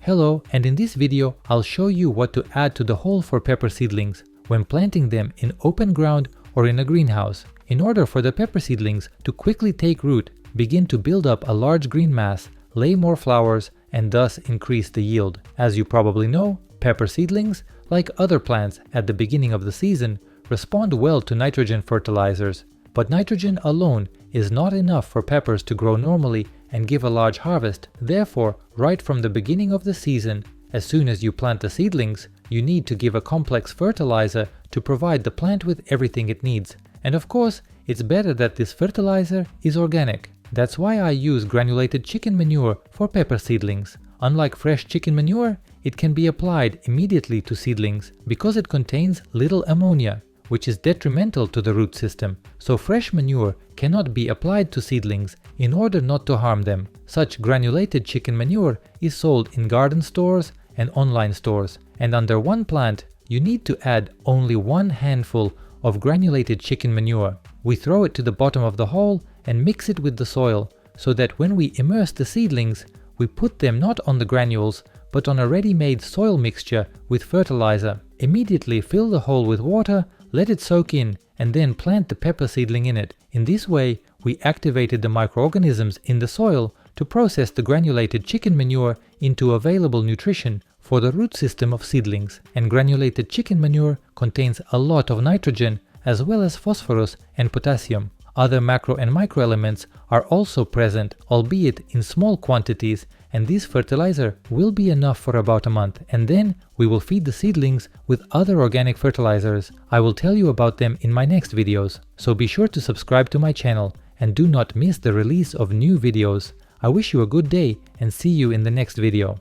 Hello, and in this video I'll show you what to add to the hole for pepper seedlings when planting them in open ground or in a greenhouse. In order for the pepper seedlings to quickly take root, begin to build up a large green mass, lay more flowers, and thus increase the yield. As you probably know, pepper seedlings, like other plants at the beginning of the season, respond well to nitrogen fertilizers. But nitrogen alone is not enough for peppers to grow normally and give a large harvest. Therefore, right from the beginning of the season, as soon as you plant the seedlings, you need to give a complex fertilizer to provide the plant with everything it needs. And of course, it's better that this fertilizer is organic. That's why I use granulated chicken manure for pepper seedlings. Unlike fresh chicken manure, it can be applied immediately to seedlings because it contains little ammonia, which is detrimental to the root system. So fresh manure cannot be applied to seedlings in order not to harm them. Such granulated chicken manure is sold in garden stores and online stores, and under one plant you need to add only 1 handful of granulated chicken manure. We throw it to the bottom of the hole and mix it with the soil, so that when we immerse the seedlings, we put them not on the granules but on a ready-made soil mixture with fertilizer. Immediately fill the hole with water, let it soak in, and then plant the pepper seedling in it. In this way, we activated the microorganisms in the soil to process the granulated chicken manure into available nutrition for the root system of seedlings. And granulated chicken manure contains a lot of nitrogen as well as phosphorus and potassium. Other macro and micro elements are also present, albeit in small quantities, and this fertilizer will be enough for about a month, and then we will feed the seedlings with other organic fertilizers. I will tell you about them in my next videos, so be sure to subscribe to my channel and do not miss the release of new videos. I wish you a good day and see you in the next video.